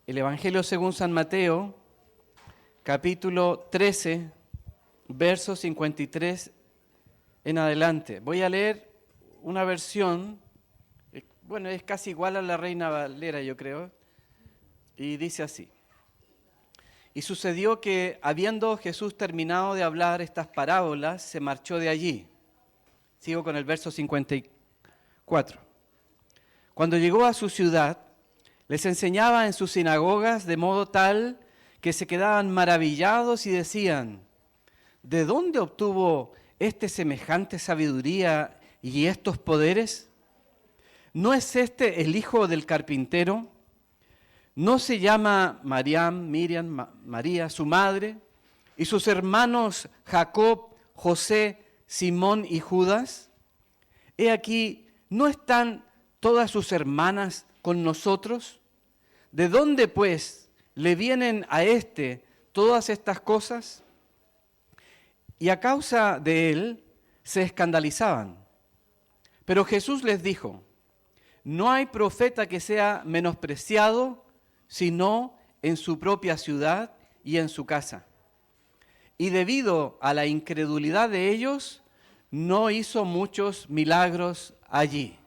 El Evangelio según San Mateo, capítulo 13, verso 53 en adelante. Voy a leer una versión, es casi igual a la Reina Valera, yo creo, y dice así. Y sucedió que, habiendo Jesús terminado de hablar estas parábolas, se marchó de allí. Sigo con el verso 54. Cuando llegó a su ciudad, les enseñaba en sus sinagogas de modo tal que se quedaban maravillados y decían: ¿de dónde obtuvo semejante sabiduría y estos poderes? ¿No es este el hijo del carpintero? ¿No se llama María, su madre, y sus hermanos Jacob, José, Simón y Judas? He aquí, ¿no están todas sus hermanas con nosotros? ¿De dónde, pues, le vienen a todas estas cosas? Y a causa de él se escandalizaban. Pero Jesús les dijo: no hay profeta que sea menospreciado sino en su propia ciudad y en su casa. Y debido a la incredulidad de ellos, no hizo muchos milagros allí.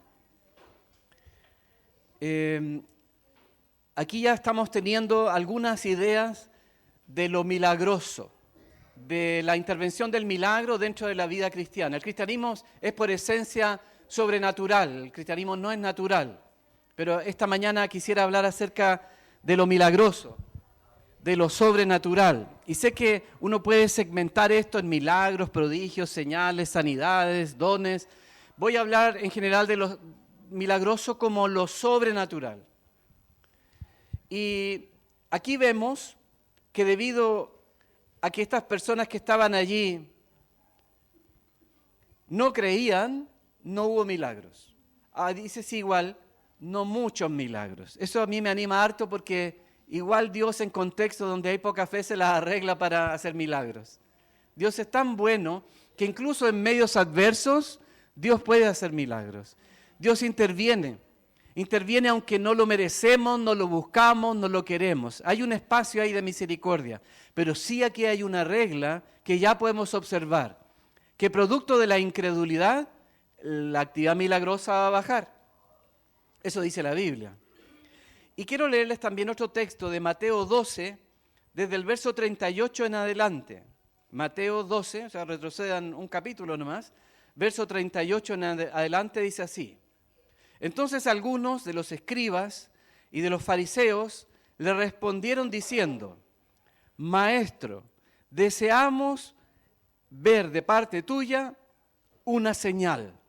Aquí ya estamos teniendo algunas ideas de lo milagroso, de la intervención del milagro dentro de la vida cristiana. El cristianismo es por esencia sobrenatural, el cristianismo no es natural. Pero esta mañana quisiera hablar acerca de lo milagroso, de lo sobrenatural. Y sé que uno puede segmentar esto en milagros, prodigios, señales, sanidades, dones. Voy a hablar en general de lo milagroso como lo sobrenatural. Y aquí vemos que debido a que estas personas que estaban allí no creían, no hubo milagros. Dice sí, igual, no muchos milagros. Eso a mí me anima harto porque igual Dios en contexto donde hay poca fe se las arregla para hacer milagros. Dios es tan bueno que incluso en medios adversos Dios puede hacer milagros. Dios interviene aunque no lo merecemos, no lo buscamos, no lo queremos. Hay un espacio ahí de misericordia, pero sí aquí hay una regla que ya podemos observar, que producto de la incredulidad, la actividad milagrosa va a bajar. Eso dice la Biblia. Y quiero leerles también otro texto de Mateo 12, desde el verso 38 en adelante. Mateo 12, o sea, retrocedan un capítulo nomás, verso 38 en adelante dice así. Entonces algunos de los escribas y de los fariseos le respondieron diciendo: Maestro, deseamos ver de parte tuya una señal.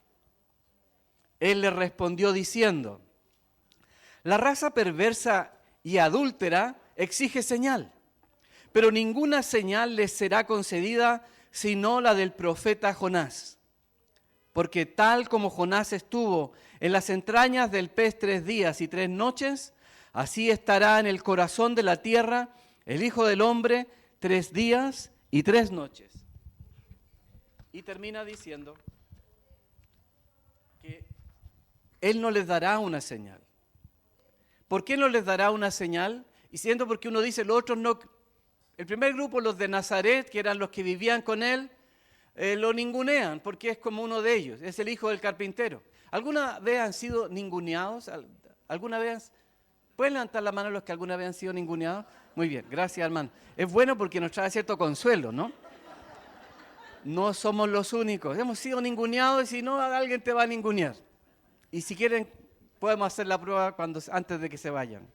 Él le respondió diciendo: la raza perversa y adúltera exige señal, pero ninguna señal les será concedida sino la del profeta Jonás. Porque tal como Jonás estuvo en las entrañas del pez 3 días y 3 noches, así estará en el corazón de la tierra el Hijo del Hombre 3 días y 3 noches. Y termina diciendo que Él no les dará una señal. ¿Por qué no les dará una señal? Y siendo porque uno dice, los otros no. El primer grupo, los de Nazaret, que eran los que vivían con Él, lo ningunean porque es como uno de ellos, es el hijo del carpintero. ¿Alguna vez han sido ninguneados? ¿Alguna vez? ¿Pueden levantar la mano los que alguna vez han sido ninguneados? Muy bien, gracias hermano. Es bueno porque nos trae cierto consuelo, ¿no? No somos los únicos, hemos sido ninguneados y si no, alguien te va a ningunear. Y si quieren, podemos hacer la prueba antes de que se vayan.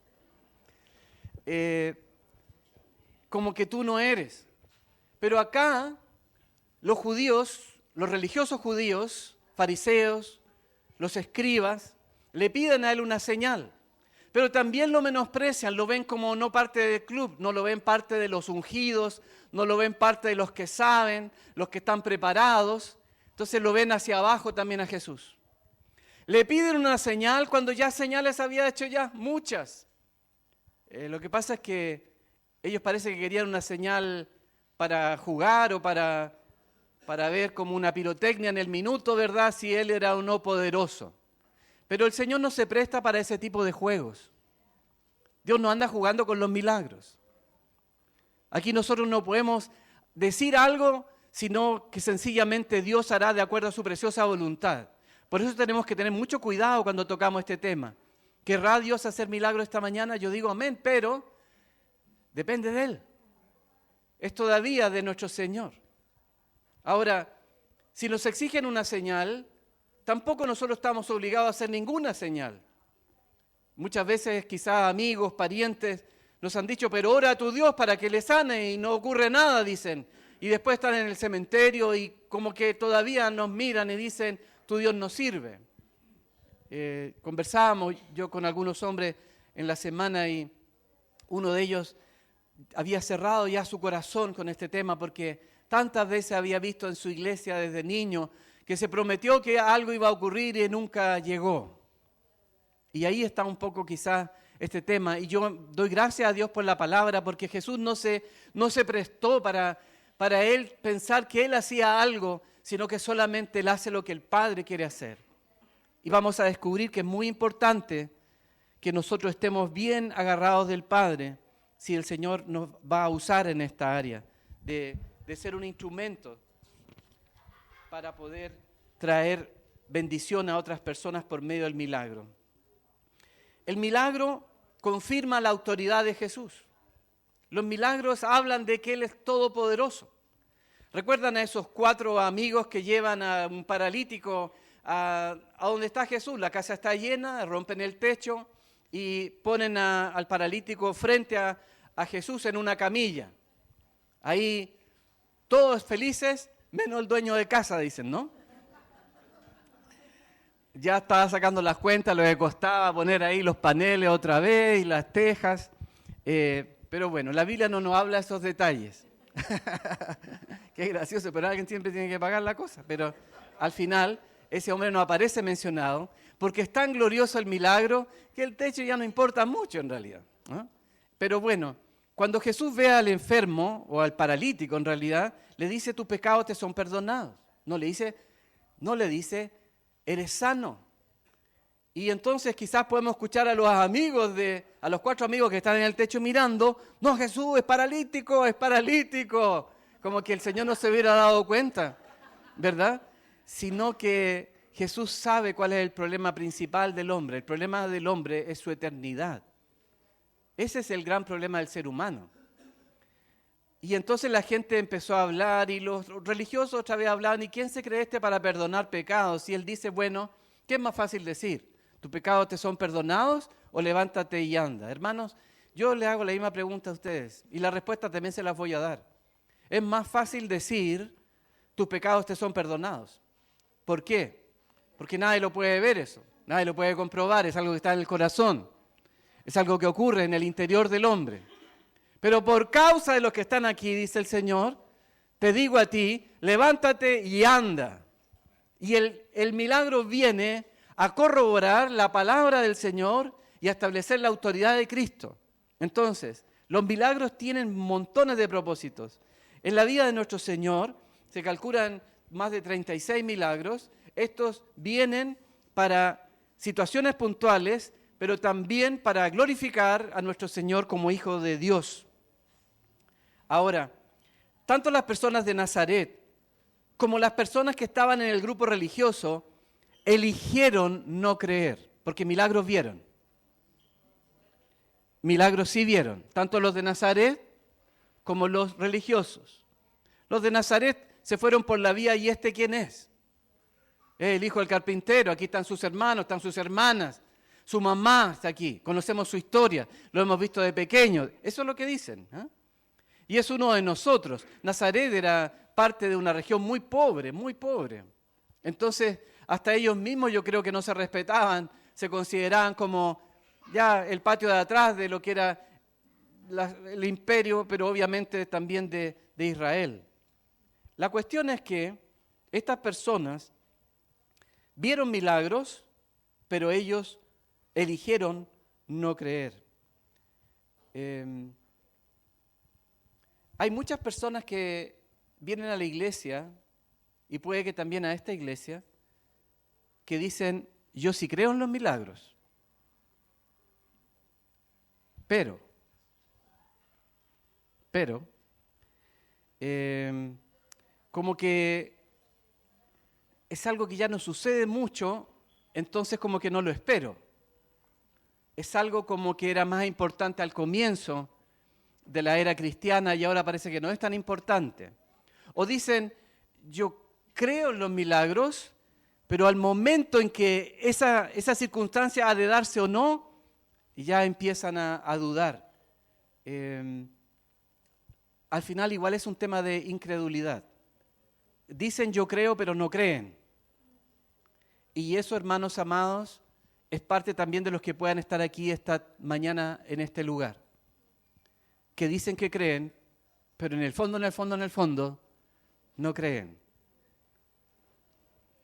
Como que tú no eres. Pero acá, los judíos, los religiosos judíos, fariseos, los escribas, le piden a él una señal. Pero también lo menosprecian, lo ven como no parte del club, no lo ven parte de los ungidos, no lo ven parte de los que saben, los que están preparados. Entonces lo ven hacia abajo también a Jesús. Le piden una señal cuando ya señales había hecho ya muchas. Lo que pasa es que ellos parece que querían una señal para jugar o para ver como una pirotecnia en el minuto, ¿verdad? Si él era o no poderoso. Pero el Señor no se presta para ese tipo de juegos. Dios no anda jugando con los milagros. Aquí nosotros no podemos decir algo, sino que sencillamente Dios hará de acuerdo a su preciosa voluntad. Por eso tenemos que tener mucho cuidado cuando tocamos este tema. ¿Querrá Dios hacer milagros esta mañana? Yo digo amén, pero depende de Él. Es todavía de nuestro Señor. Ahora, si nos exigen una señal, tampoco nosotros estamos obligados a hacer ninguna señal. Muchas veces quizás amigos, parientes nos han dicho, pero ora a tu Dios para que le sane y no ocurre nada, dicen. Y después están en el cementerio y como que todavía nos miran y dicen, tu Dios no sirve. Conversábamos yo con algunos hombres en la semana y uno de ellos había cerrado ya su corazón con este tema porque tantas veces había visto en su iglesia desde niño que se prometió que algo iba a ocurrir y nunca llegó. Y ahí está un poco quizás este tema. Y yo doy gracias a Dios por la palabra porque Jesús no se prestó para Él pensar que Él hacía algo, sino que solamente Él hace lo que el Padre quiere hacer. Y vamos a descubrir que es muy importante que nosotros estemos bien agarrados del Padre si el Señor nos va a usar en esta área de ser un instrumento para poder traer bendición a otras personas por medio del milagro. El milagro confirma la autoridad de Jesús. Los milagros hablan de que Él es todopoderoso. ¿Recuerdan a esos 4 amigos que llevan a un paralítico a donde está Jesús? La casa está llena, rompen el techo y ponen al paralítico frente a Jesús en una camilla. Ahí todos felices, menos el dueño de casa, dicen, ¿no? Ya estaba sacando las cuentas, lo que costaba poner ahí los paneles otra vez y las tejas. Pero bueno, la Biblia no nos habla de esos detalles. Qué gracioso, pero alguien siempre tiene que pagar la cosa. Pero al final, ese hombre no aparece mencionado porque es tan glorioso el milagro que el techo ya no importa mucho en realidad, ¿no? Pero bueno, cuando Jesús ve al enfermo o al paralítico en realidad, le dice, tus pecados te son perdonados. No le dice, eres sano. Y entonces quizás podemos escuchar a los 4 amigos que están en el techo mirando, no, Jesús es paralítico. Como que el Señor no se hubiera dado cuenta, ¿verdad? Sino que Jesús sabe cuál es el problema principal del hombre. El problema del hombre es su eternidad. Ese es el gran problema del ser humano. Y entonces la gente empezó a hablar y los religiosos otra vez hablaban, ¿y quién se cree para perdonar pecados? Y él dice, bueno, ¿qué es más fácil decir? ¿Tus pecados te son perdonados o levántate y anda? Hermanos, yo le hago la misma pregunta a ustedes y la respuesta también se las voy a dar. Es más fácil decir, tus pecados te son perdonados. ¿Por qué? Porque nadie lo puede ver eso, nadie lo puede comprobar, es algo que está en el corazón, es algo que ocurre en el interior del hombre. Pero por causa de los que están aquí, dice el Señor, te digo a ti, levántate y anda. Y el milagro viene a corroborar la palabra del Señor y a establecer la autoridad de Cristo. Entonces, los milagros tienen montones de propósitos. En la vida de nuestro Señor se calculan más de 36 milagros. Estos vienen para situaciones puntuales, pero también para glorificar a nuestro Señor como Hijo de Dios. Ahora, tanto las personas de Nazaret como las personas que estaban en el grupo religioso eligieron no creer, porque milagros vieron. Milagros sí vieron, tanto los de Nazaret como los religiosos. Los de Nazaret se fueron por la vía, ¿y este quién es? Es el hijo del carpintero, aquí están sus hermanos, están sus hermanas, su mamá está aquí, conocemos su historia, lo hemos visto de pequeño. Eso es lo que dicen, ¿eh? Y es uno de nosotros. Nazaret era parte de una región muy pobre, muy pobre. Entonces, hasta ellos mismos yo creo que no se respetaban, se consideraban como ya el patio de atrás de lo que era el imperio, pero obviamente también de Israel. La cuestión es que estas personas vieron milagros, pero ellos eligieron no creer. Hay muchas personas que vienen a la iglesia, y puede que también a esta iglesia, que dicen, yo sí creo en los milagros. Pero, como que es algo que ya no sucede mucho, entonces como que no lo espero. Es algo como que era más importante al comienzo de la era cristiana y ahora parece que no es tan importante. O dicen, yo creo en los milagros, pero al momento en que esa circunstancia ha de darse o no, ya empiezan a dudar. Al final igual es un tema de incredulidad. Dicen yo creo, pero no creen. Y eso, hermanos amados, es parte también de los que puedan estar aquí esta mañana en este lugar. Que dicen que creen, pero en el fondo, no creen.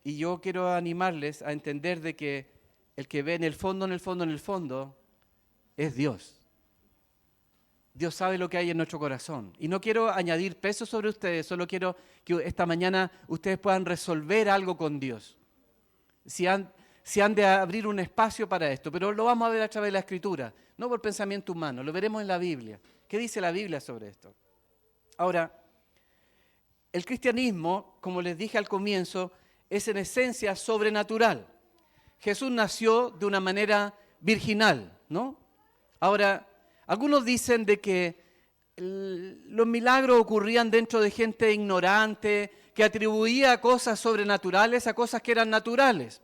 Y yo quiero animarles a entender de que el que ve en el fondo, es Dios. Dios sabe lo que hay en nuestro corazón. Y no quiero añadir peso sobre ustedes, solo quiero que esta mañana ustedes puedan resolver algo con Dios. Si han de abrir un espacio para esto, pero lo vamos a ver a través de la Escritura, no por pensamiento humano, lo veremos en la Biblia. ¿Qué dice la Biblia sobre esto? Ahora, el cristianismo, como les dije al comienzo, es en esencia sobrenatural. Jesús nació de una manera virginal, ¿no? Ahora, algunos dicen de que los milagros ocurrían dentro de gente ignorante, que atribuía cosas sobrenaturales a cosas que eran naturales.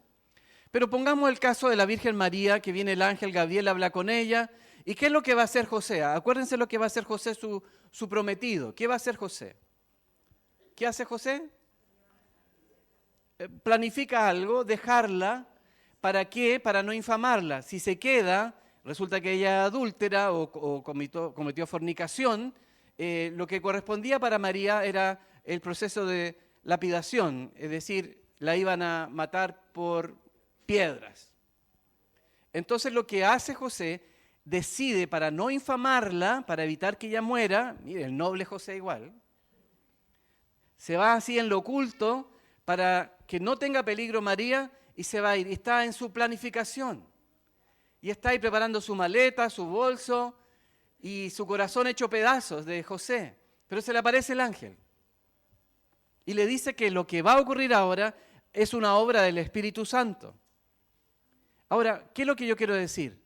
Pero pongamos el caso de la Virgen María, que viene el ángel Gabriel, habla con ella. ¿Y qué es lo que va a hacer José? Acuérdense lo que va a hacer José, su prometido. ¿Qué va a hacer José? ¿Qué hace José? Planifica algo, dejarla. ¿Para qué? Para no infamarla. Si se queda, resulta que ella es adúltera o cometió fornicación, lo que correspondía para María era el proceso de lapidación, es decir, la iban a matar por piedras. Entonces lo que hace José, decide para no infamarla, para evitar que ella muera, mire, el noble José igual, se va así en lo oculto para que no tenga peligro María y se va a ir. Y está en su planificación. Y está ahí preparando su maleta, su bolso y su corazón hecho pedazos de José. Pero se le aparece el ángel. Y le dice que lo que va a ocurrir ahora es una obra del Espíritu Santo. Ahora, ¿qué es lo que yo quiero decir?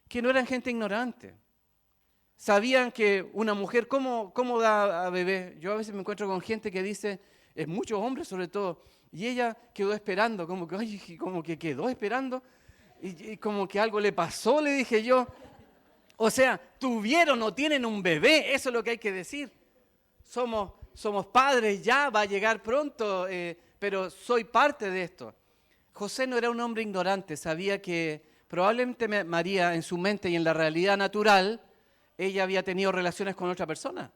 Que no eran gente ignorante. Sabían que una mujer, ¿cómo da a bebé? Yo a veces me encuentro con gente que dice, muchos hombres sobre todo, y ella quedó esperando, como que quedó esperando, y como que algo le pasó, le dije yo. O sea, tuvieron o tienen un bebé, eso es lo que hay que decir. Somos padres ya, va a llegar pronto, pero soy parte de esto. José no era un hombre ignorante, sabía que probablemente María en su mente y en la realidad natural, ella había tenido relaciones con otra persona.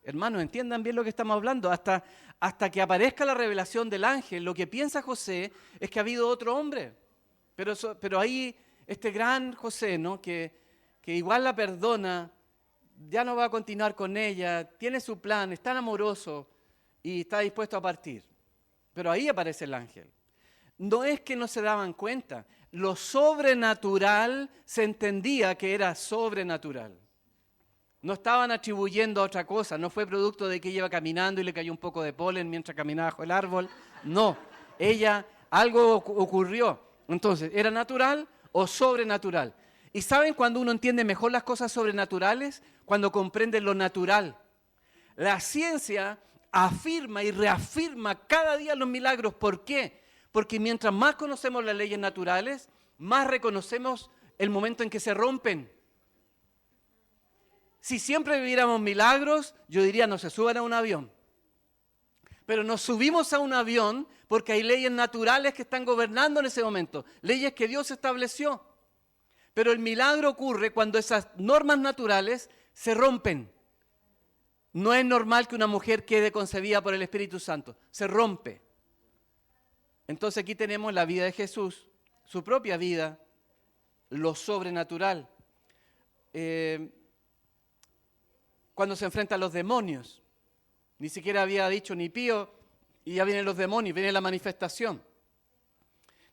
Hermanos, entiendan bien lo que estamos hablando. Hasta que aparezca la revelación del ángel, lo que piensa José es que ha habido otro hombre. Pero ahí este gran José, ¿no? que igual la perdona, ya no va a continuar con ella, tiene su plan, es tan amoroso y está dispuesto a partir. Pero ahí aparece el ángel. No es que no se daban cuenta, lo sobrenatural se entendía que era sobrenatural. No estaban atribuyendo a otra cosa, no fue producto de que ella iba caminando y le cayó un poco de polen mientras caminaba bajo el árbol. No, algo ocurrió. Entonces, ¿era natural o sobrenatural? ¿Y saben cuando uno entiende mejor las cosas sobrenaturales? Cuando comprende lo natural. La ciencia afirma y reafirma cada día los milagros. ¿Por qué? Porque mientras más conocemos las leyes naturales, más reconocemos el momento en que se rompen. Si siempre viviéramos milagros, yo diría no se suban a un avión. Pero nos subimos a un avión porque hay leyes naturales que están gobernando en ese momento, leyes que Dios estableció. Pero el milagro ocurre cuando esas normas naturales se rompen. No es normal que una mujer quede concebida por el Espíritu Santo, se rompe. Entonces aquí tenemos la vida de Jesús, su propia vida, lo sobrenatural. Cuando se enfrenta a los demonios, ni siquiera había dicho ni pío y ya vienen los demonios, viene la manifestación.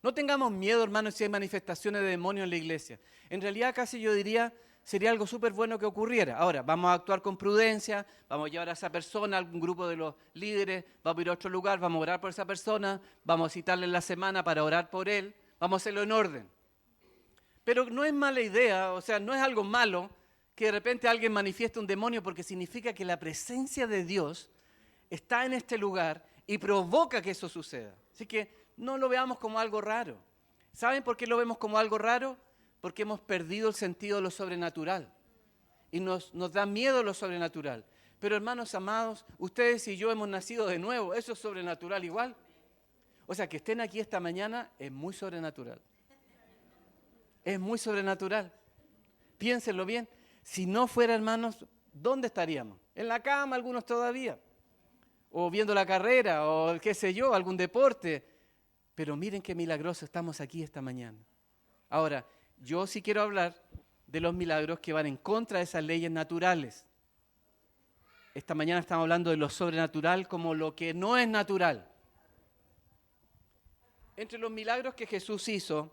No tengamos miedo, hermanos, si hay manifestaciones de demonios en la iglesia. En realidad casi yo diría, sería algo súper bueno que ocurriera. Ahora, vamos a actuar con prudencia, vamos a llevar a esa persona, a algún grupo de los líderes, vamos a ir a otro lugar, vamos a orar por esa persona, vamos a citarle en la semana para orar por él, vamos a hacerlo en orden. Pero no es mala idea, o sea, no es algo malo que de repente alguien manifieste un demonio, porque significa que la presencia de Dios está en este lugar y provoca que eso suceda. Así que no lo veamos como algo raro. ¿Saben por qué lo vemos como algo raro? Porque hemos perdido el sentido de lo sobrenatural y nos da miedo lo sobrenatural. Pero hermanos amados, ustedes y yo hemos nacido de nuevo, eso es sobrenatural igual. O sea, que estén aquí esta mañana es muy sobrenatural. Es muy sobrenatural. Piénsenlo bien. Si no fuera, hermanos, ¿dónde estaríamos? En la cama algunos todavía. O viendo la carrera, o qué sé yo, algún deporte. Pero miren qué milagroso estamos aquí esta mañana. Ahora, yo sí quiero hablar de los milagros que van en contra de esas leyes naturales. Esta mañana estamos hablando de lo sobrenatural como lo que no es natural. Entre los milagros que Jesús hizo,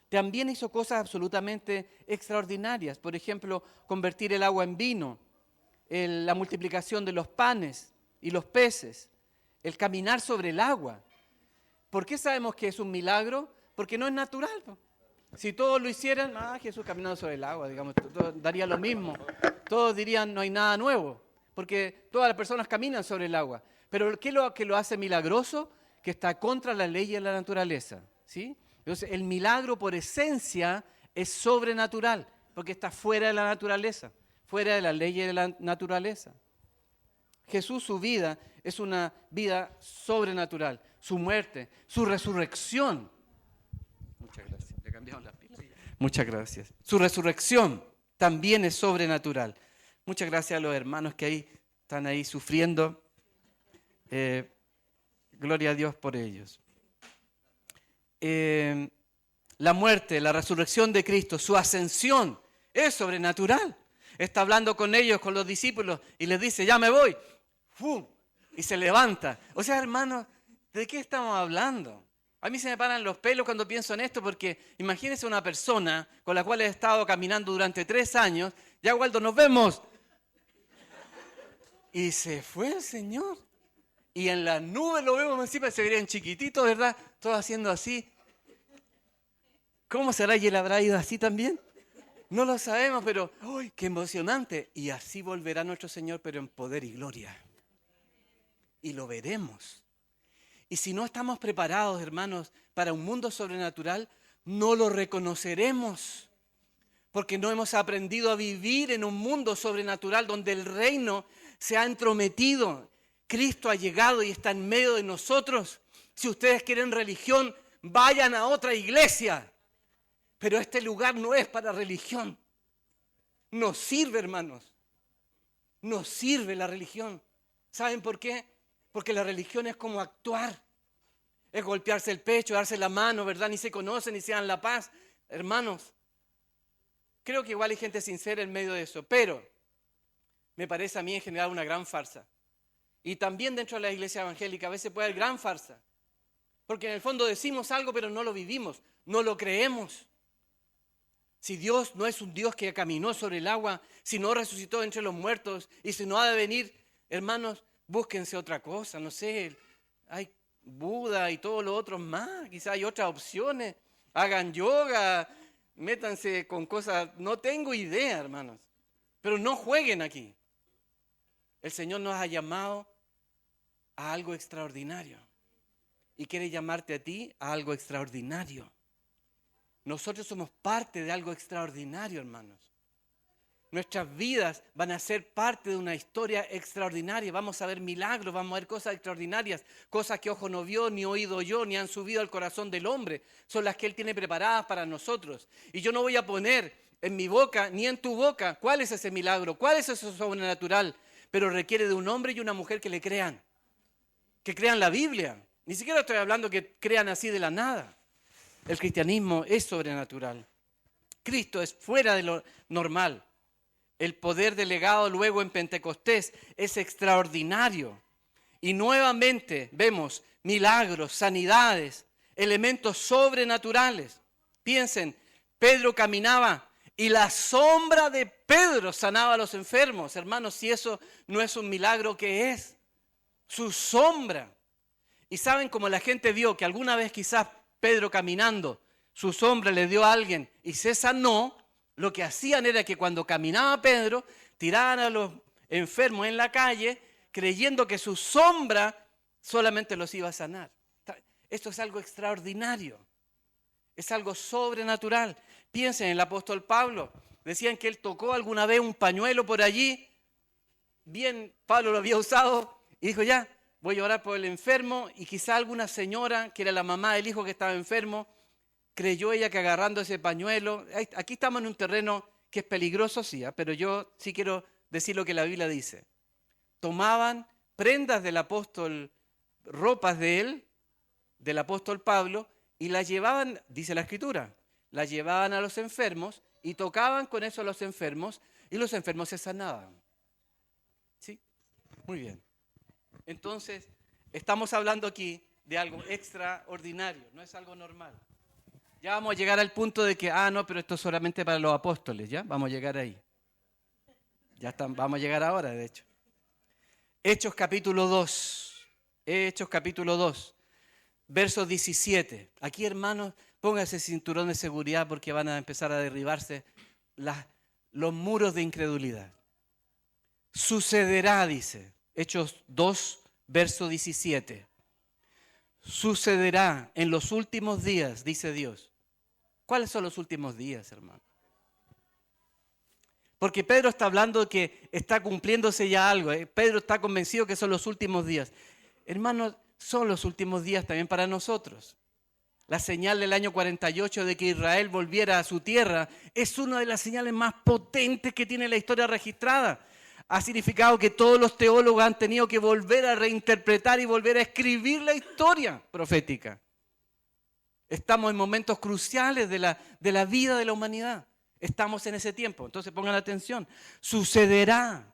también hizo cosas absolutamente extraordinarias. Por ejemplo, convertir el agua en vino, la multiplicación de los panes y los peces, el caminar sobre el agua. ¿Por qué sabemos que es un milagro? Porque no es natural. Si todos lo hicieran, Jesús caminando sobre el agua, digamos, daría lo mismo. Todos dirían, no hay nada nuevo, porque todas las personas caminan sobre el agua. Pero ¿qué es lo que lo hace milagroso? Que está contra la ley de la naturaleza, ¿sí? Entonces, el milagro por esencia es sobrenatural, porque está fuera de la naturaleza, fuera de la ley de la naturaleza. Jesús, su vida, es una vida sobrenatural. Su muerte, su resurrección. Muchas gracias. Le cambiamos las pilas. Muchas gracias. Su resurrección también es sobrenatural. Muchas gracias a los hermanos que ahí están ahí sufriendo. Gloria a Dios por ellos. La muerte, la resurrección de Cristo, su ascensión es sobrenatural. Está hablando con ellos, con los discípulos, y les dice, ya me voy. ¡Fum! Y se levanta. O sea, hermanos, ¿de qué estamos hablando? A mí se me paran los pelos cuando pienso en esto, porque imagínense una persona con la cual he estado caminando durante 3 años, ya Waldo, nos vemos. Y se fue el Señor. Y en las nubes lo vemos encima, se verían chiquititos, ¿verdad? Todos haciendo así. ¿Cómo será? ¿Y él habrá ido así también? No lo sabemos, pero ¡ay, qué emocionante! Y así volverá nuestro Señor, pero en poder y gloria. Y lo veremos. Y si no estamos preparados, hermanos, para un mundo sobrenatural, no lo reconoceremos. Porque no hemos aprendido a vivir en un mundo sobrenatural donde el reino se ha entrometido. Cristo ha llegado y está en medio de nosotros. Si ustedes quieren religión, vayan a otra iglesia. Pero este lugar no es para religión. Nos sirve, hermanos. Nos sirve la religión. ¿Saben por qué? Porque la religión es como actuar. Es golpearse el pecho, darse la mano, ¿verdad? Ni se conocen, ni se dan la paz. Hermanos, creo que igual hay gente sincera en medio de eso. Pero me parece a mí en general una gran farsa. Y también dentro de la iglesia evangélica a veces puede haber gran farsa. Porque en el fondo decimos algo, pero no lo vivimos, no lo creemos. Si Dios no es un Dios que caminó sobre el agua, si no resucitó entre los muertos, y si no ha de venir, hermanos, búsquense otra cosa, no sé, hay Buda y todo lo otro más, quizá hay otras opciones, hagan yoga, métanse con cosas, no tengo idea, hermanos, pero no jueguen aquí. El Señor nos ha llamado a algo extraordinario y quiere llamarte a ti a algo extraordinario. Nosotros somos parte de algo extraordinario, hermanos. Nuestras vidas van a ser parte de una historia extraordinaria. Vamos a ver milagros, vamos a ver cosas extraordinarias, cosas que ojo no vio, ni oído yo, ni han subido al corazón del hombre. Son las que Él tiene preparadas para nosotros. Y yo no voy a poner en mi boca, ni en tu boca, cuál es ese milagro, cuál es eso sobrenatural. Pero requiere de un hombre y una mujer que le crean. Que crean la Biblia. Ni siquiera estoy hablando que crean así de la nada. El cristianismo es sobrenatural. Cristo es fuera de lo normal. El poder delegado luego en Pentecostés es extraordinario. Y nuevamente vemos milagros, sanidades, elementos sobrenaturales. Piensen, Pedro caminaba Y la sombra de Pedro sanaba a los enfermos. Hermanos, si eso no es un milagro, ¿qué es? Su sombra. Y saben, como la gente vio que alguna vez quizás Pedro caminando, su sombra le dio a alguien y se sanó, lo que hacían era que cuando caminaba Pedro, tiraban a los enfermos en la calle, creyendo que su sombra solamente los iba a sanar. Esto es algo extraordinario. Es algo sobrenatural. Piensen en el apóstol Pablo. Decían que él tocó alguna vez un pañuelo por allí. Bien, Pablo lo había usado y dijo, ya, voy a orar por el enfermo. Y quizá alguna señora, que era la mamá del hijo que estaba enfermo, creyó ella que agarrando ese pañuelo. Aquí estamos en un terreno que es peligroso, sí, pero yo sí quiero decir lo que la Biblia dice. Tomaban prendas del apóstol, ropas de él, del apóstol Pablo, y la llevaban, dice la Escritura, la llevaban a los enfermos y tocaban con eso a los enfermos y los enfermos se sanaban. ¿Sí? Muy bien. Entonces, estamos hablando aquí de algo extraordinario, no es algo normal. Ya vamos a llegar al punto de que, no, pero esto es solamente para los apóstoles, ¿ya? Vamos a llegar ahí. Vamos a llegar ahora, de hecho. Hechos capítulo 2. Hechos capítulo 2. Verso 17. Aquí, hermanos, pónganse cinturón de seguridad porque van a empezar a derribarse los muros de incredulidad. Sucederá, dice, Hechos 2, verso 17. Sucederá en los últimos días, dice Dios. ¿Cuáles son los últimos días, hermano? Porque Pedro está hablando de que está cumpliéndose ya algo. Pedro está convencido que son los últimos días. Hermanos, son los últimos días también para nosotros. La señal del año 48 de que Israel volviera a su tierra es una de las señales más potentes que tiene la historia registrada. Ha significado que todos los teólogos han tenido que volver a reinterpretar y volver a escribir la historia profética. Estamos en momentos cruciales de la vida de la humanidad. Estamos en ese tiempo. Entonces pongan atención. Sucederá.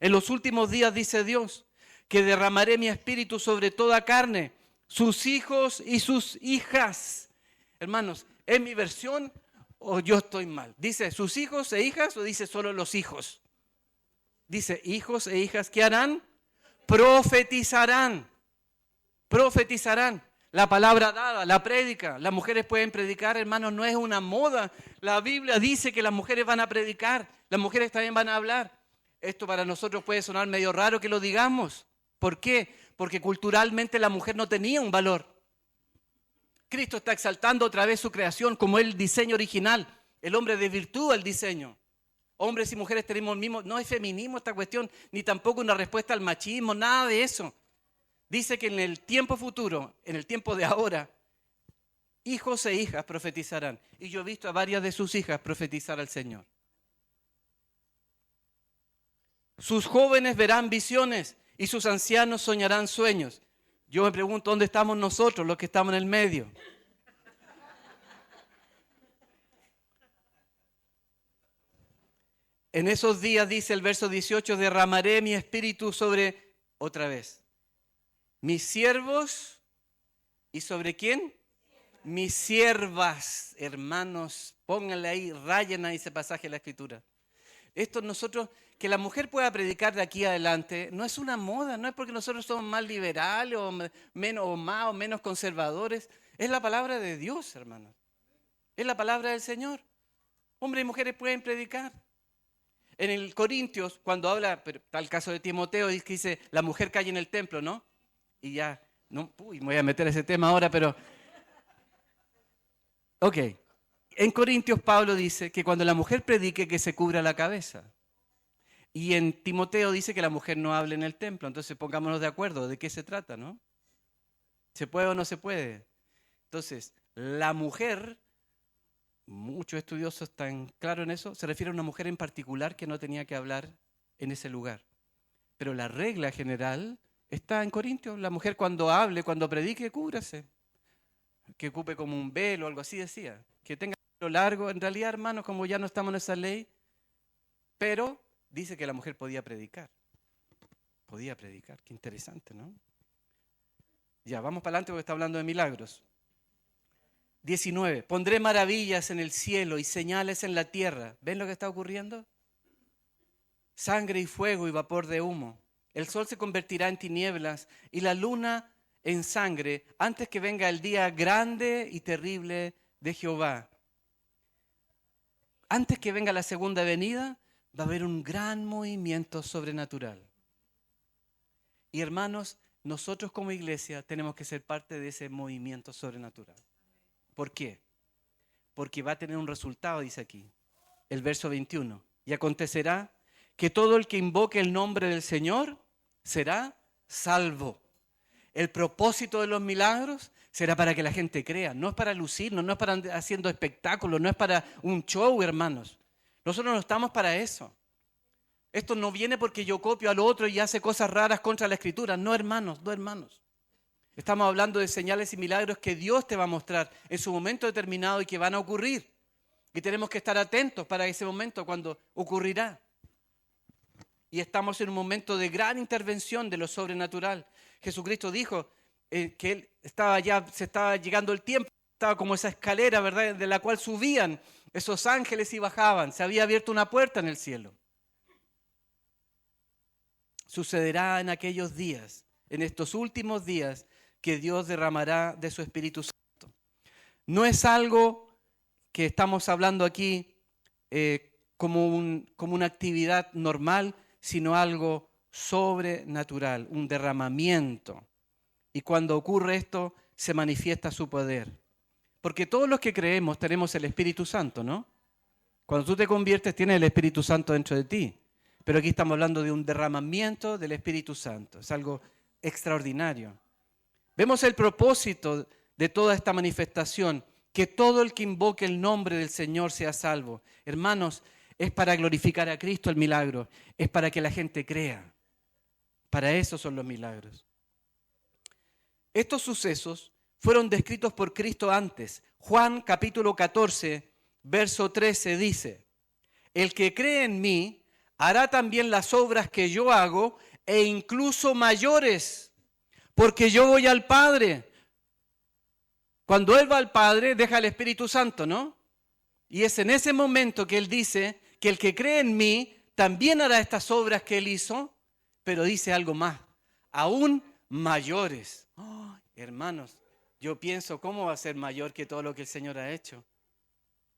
En los últimos días, dice Dios, que derramaré mi espíritu sobre toda carne, sus hijos y sus hijas. Hermanos, ¿es mi versión o yo estoy mal? ¿Dice sus hijos e hijas o dice solo los hijos? Dice hijos e hijas, ¿qué harán? Profetizarán. Profetizarán. La palabra dada, la prédica. Las mujeres pueden predicar, hermanos, no es una moda. La Biblia dice que las mujeres van a predicar. Las mujeres también van a hablar. Esto para nosotros puede sonar medio raro que lo digamos. ¿Por qué? Porque culturalmente la mujer no tenía un valor. Cristo está exaltando otra vez su creación como el diseño original. El hombre desvirtúa el diseño. Hombres y mujeres tenemos el mismo. No es feminismo esta cuestión, ni tampoco una respuesta al machismo, nada de eso. Dice que en el tiempo futuro, en el tiempo de ahora, hijos e hijas profetizarán. Y yo he visto a varias de sus hijas profetizar al Señor. Sus jóvenes verán visiones y sus ancianos soñarán sueños. Yo me pregunto, ¿dónde estamos nosotros, los que estamos en el medio? En esos días, dice el verso 18, derramaré mi espíritu sobre, otra vez, mis siervos, ¿y sobre quién? Mis siervas, hermanos, pónganle ahí, rayen ahí ese pasaje de la Escritura. Esto nosotros, que la mujer pueda predicar de aquí adelante, no es una moda, no es porque nosotros somos más liberales o más o menos conservadores. Es la palabra de Dios, hermanos. Es la palabra del Señor. Hombres y mujeres pueden predicar. En el Corintios, cuando habla, pero está el caso de Timoteo, dice, la mujer cae en el templo, ¿no? Y ya, no, me voy a meter ese tema ahora, pero... Ok. En Corintios Pablo dice que cuando la mujer predique que se cubra la cabeza. Y en Timoteo dice que la mujer no hable en el templo. Entonces pongámonos de acuerdo de qué se trata, ¿no? ¿Se puede o no se puede? Entonces, la mujer, muchos estudiosos están claros en eso, se refiere a una mujer en particular que no tenía que hablar en ese lugar. Pero la regla general está en Corintios. La mujer cuando hable, cuando predique, cúbrase. Que ocupe como un velo o algo así decía. Que tenga lo largo, en realidad, hermanos, como ya no estamos en esa ley, pero dice que la mujer podía predicar. Podía predicar, qué interesante, ¿no? Ya, vamos para adelante porque está hablando de milagros. 19. Pondré maravillas en el cielo y señales en la tierra. ¿Ven lo que está ocurriendo? Sangre y fuego y vapor de humo. El sol se convertirá en tinieblas y la luna en sangre antes que venga el día grande y terrible de Jehová. Antes que venga la segunda venida, va a haber un gran movimiento sobrenatural. Y hermanos, nosotros como iglesia tenemos que ser parte de ese movimiento sobrenatural. ¿Por qué? Porque va a tener un resultado, dice aquí, el verso 21. Y acontecerá que todo el que invoque el nombre del Señor será salvo. El propósito de los milagros será para que la gente crea, no es para lucirnos, no es para andar haciendo espectáculos, no es para un show, hermanos. Nosotros no estamos para eso. Esto no viene porque yo copio al otro y hace cosas raras contra la Escritura. No, hermanos, no, hermanos. Estamos hablando de señales y milagros que Dios te va a mostrar en su momento determinado y que van a ocurrir. Y tenemos que estar atentos para ese momento cuando ocurrirá. Y estamos en un momento de gran intervención de lo sobrenatural. Jesucristo dijo que él se estaba llegando el tiempo, estaba como esa escalera, ¿verdad?, de la cual subían esos ángeles y bajaban. Se había abierto una puerta en el cielo. Sucederá en aquellos días, en estos últimos días, que Dios derramará de su Espíritu Santo. No es algo que estamos hablando aquí como una actividad normal, sino algo sobrenatural, un derramamiento. Y cuando ocurre esto, se manifiesta su poder. Porque todos los que creemos tenemos el Espíritu Santo, ¿no? Cuando tú te conviertes, tienes el Espíritu Santo dentro de ti. Pero aquí estamos hablando de un derramamiento del Espíritu Santo. Es algo extraordinario. Vemos el propósito de toda esta manifestación, que todo el que invoque el nombre del Señor sea salvo. Hermanos, es para glorificar a Cristo el milagro, es para que la gente crea. Para eso son los milagros. Estos sucesos fueron descritos por Cristo antes. Juan capítulo 14, verso 13 dice: el que cree en mí hará también las obras que yo hago e incluso mayores, porque yo voy al Padre. Cuando Él va al Padre, deja el Espíritu Santo, ¿no? Y es en ese momento que Él dice que el que cree en mí también hará estas obras que Él hizo, pero dice algo más, aún mayores. Oh, hermanos, yo pienso, ¿cómo va a ser mayor que todo lo que el Señor ha hecho?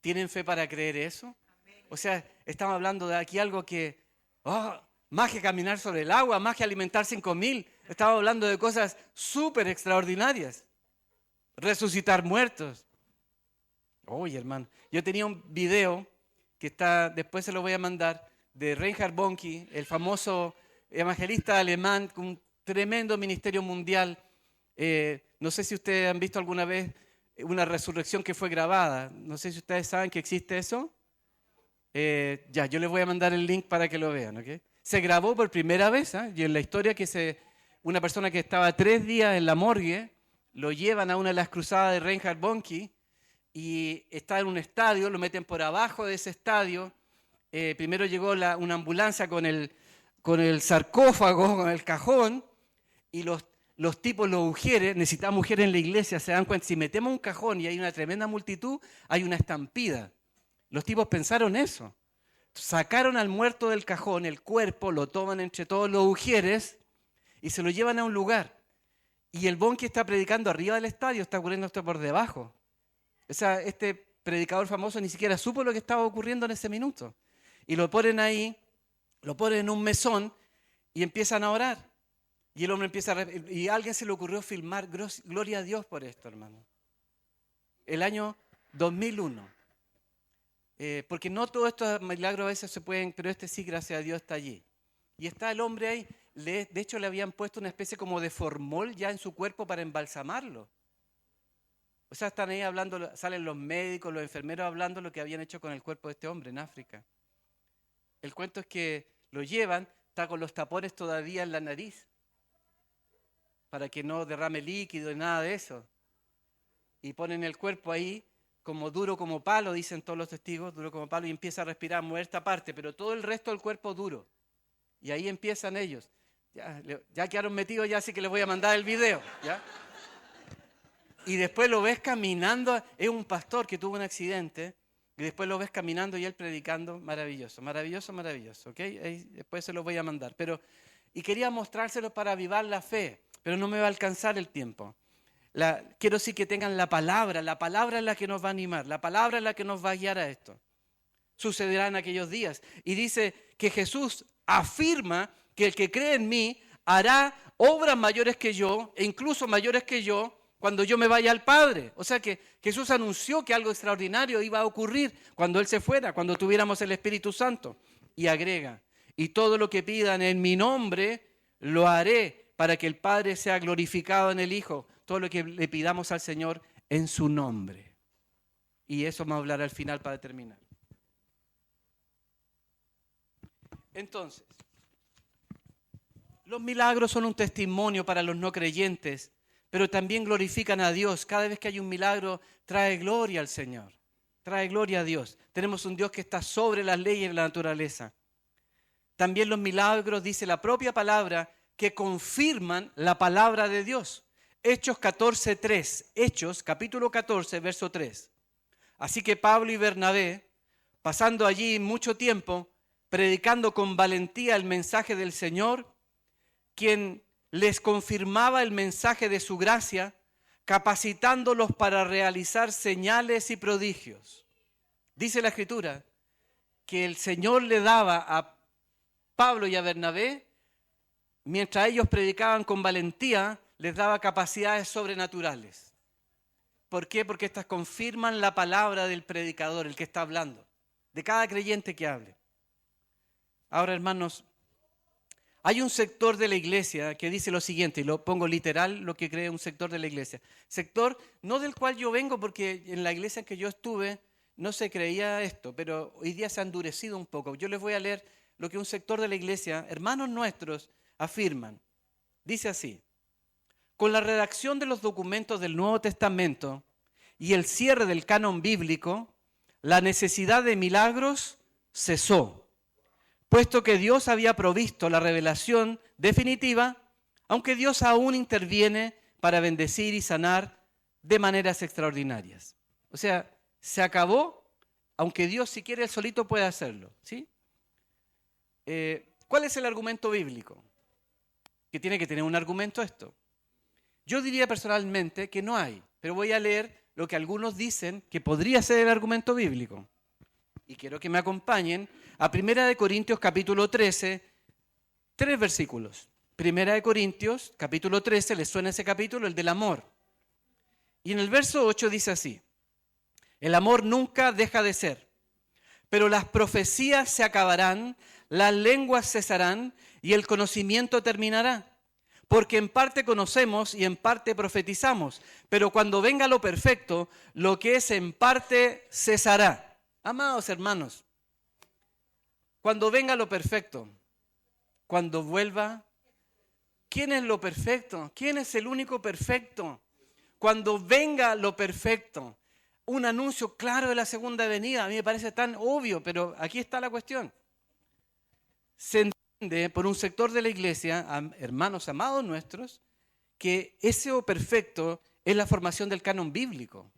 ¿Tienen fe para creer eso? O sea, estamos hablando de aquí algo que, más que caminar sobre el agua, más que alimentar 5,000, estamos hablando de cosas súper extraordinarias. Resucitar muertos. Oye, hermano, yo tenía un video que después se lo voy a mandar, de Reinhard Bonnke, el famoso evangelista alemán con un tremendo ministerio mundial. No sé si ustedes han visto alguna vez una resurrección que fue grabada. No sé si ustedes saben que existe eso. Yo les voy a mandar el link para que lo vean, ¿ok? Se grabó por primera vez, y en la historia una persona que estaba 3 días en la morgue, lo llevan a una de las cruzadas de Reinhard Bonnke y está en un estadio, lo meten por abajo de ese estadio. Primero llegó una ambulancia con el sarcófago, con el cajón, y los tipos, los ujieres, necesitamos mujeres en la iglesia, se dan cuenta, si metemos un cajón y hay una tremenda multitud, hay una estampida. Los tipos pensaron eso. Sacaron al muerto del cajón, el cuerpo, lo toman entre todos los ujieres y se lo llevan a un lugar. Y el Bonnke está predicando arriba del estadio, está ocurriendo esto por debajo. O sea, este predicador famoso ni siquiera supo lo que estaba ocurriendo en ese minuto. Y lo ponen ahí, lo ponen en un mesón y empiezan a orar. Y el hombre y a alguien se le ocurrió filmar, gloria a Dios por esto, hermano. El año 2001. Porque no todos estos milagros a veces se pueden, pero este sí, gracias a Dios, está allí. Y está el hombre ahí. De hecho, le habían puesto una especie como de formol ya en su cuerpo para embalsamarlo. O sea, están ahí hablando, salen los médicos, los enfermeros hablando lo que habían hecho con el cuerpo de este hombre en África. El cuento es que lo llevan, está con los tapones todavía en la nariz, para que no derrame líquido y nada de eso. Y ponen el cuerpo ahí como duro como palo, dicen todos los testigos, duro como palo, y empieza a respirar, mover esta parte, pero todo el resto del cuerpo duro. Y ahí empiezan ellos. Ya quedaron metidos, ya así que les voy a mandar el video, ¿ya? Y después lo ves caminando, es un pastor que tuvo un accidente, y después lo ves caminando y él predicando, maravilloso, maravilloso, maravilloso, ¿ok? Ahí después se los voy a mandar. Y quería mostrárselos para avivar la fe, pero no me va a alcanzar el tiempo. Quiero sí que tengan la palabra es la que nos va a animar, la palabra es la que nos va a guiar a esto. Sucederá en aquellos días. Y dice que Jesús afirma que el que cree en mí hará obras mayores que yo, e incluso mayores que yo, cuando yo me vaya al Padre. O sea que Jesús anunció que algo extraordinario iba a ocurrir cuando Él se fuera, cuando tuviéramos el Espíritu Santo. Y agrega, y todo lo que pidan en mi nombre, lo haré para que el Padre sea glorificado en el Hijo. Todo lo que le pidamos al Señor en su nombre. Y eso vamos a hablar al final para terminar. Entonces, los milagros son un testimonio para los no creyentes, pero también glorifican a Dios. Cada vez que hay un milagro, trae gloria al Señor, trae gloria a Dios. Tenemos un Dios que está sobre las leyes de la naturaleza. También los milagros, dice la propia palabra, que confirman la palabra de Dios. Hechos 14:3, Hechos capítulo 14, verso 3. Así que Pablo y Bernabé, pasando allí mucho tiempo, predicando con valentía el mensaje del Señor, quien les confirmaba el mensaje de su gracia, capacitándolos para realizar señales y prodigios. Dice la Escritura que el Señor le daba a Pablo y a Bernabé, mientras ellos predicaban con valentía, les daba capacidades sobrenaturales. ¿Por qué? Porque estas confirman la palabra del predicador, el que está hablando, de cada creyente que hable. Ahora, hermanos, hay un sector de la iglesia que dice lo siguiente, y lo pongo literal, lo que cree un sector de la iglesia. Sector no del cual yo vengo, porque en la iglesia en que yo estuve no se creía esto, pero hoy día se ha endurecido un poco. Yo les voy a leer lo que un sector de la iglesia, hermanos nuestros, afirman. Dice así: con la redacción de los documentos del Nuevo Testamento y el cierre del canon bíblico, la necesidad de milagros cesó, puesto que Dios había provisto la revelación definitiva, aunque Dios aún interviene para bendecir y sanar de maneras extraordinarias. O sea, se acabó, aunque Dios si quiere él solito puede hacerlo, ¿sí? ¿Cuál es el argumento bíblico? Que tiene que tener un argumento esto. Yo diría personalmente que no hay, pero voy a leer lo que algunos dicen que podría ser el argumento bíblico. Y quiero que me acompañen a 1 Corintios capítulo 13, 3 versículos. 1 Corintios capítulo 13, ¿les suena ese capítulo? El del amor. Y en el verso 8 dice así: el amor nunca deja de ser, pero las profecías se acabarán, las lenguas cesarán y el conocimiento terminará. Porque en parte conocemos y en parte profetizamos, pero cuando venga lo perfecto, lo que es en parte cesará. Amados hermanos, cuando venga lo perfecto, cuando vuelva, ¿quién es lo perfecto? ¿Quién es el único perfecto? Cuando venga lo perfecto, un anuncio claro de la segunda venida, a mí me parece tan obvio, pero aquí está la cuestión. Se entiende por un sector de la iglesia, hermanos amados nuestros, que ese perfecto es la formación del canon bíblico.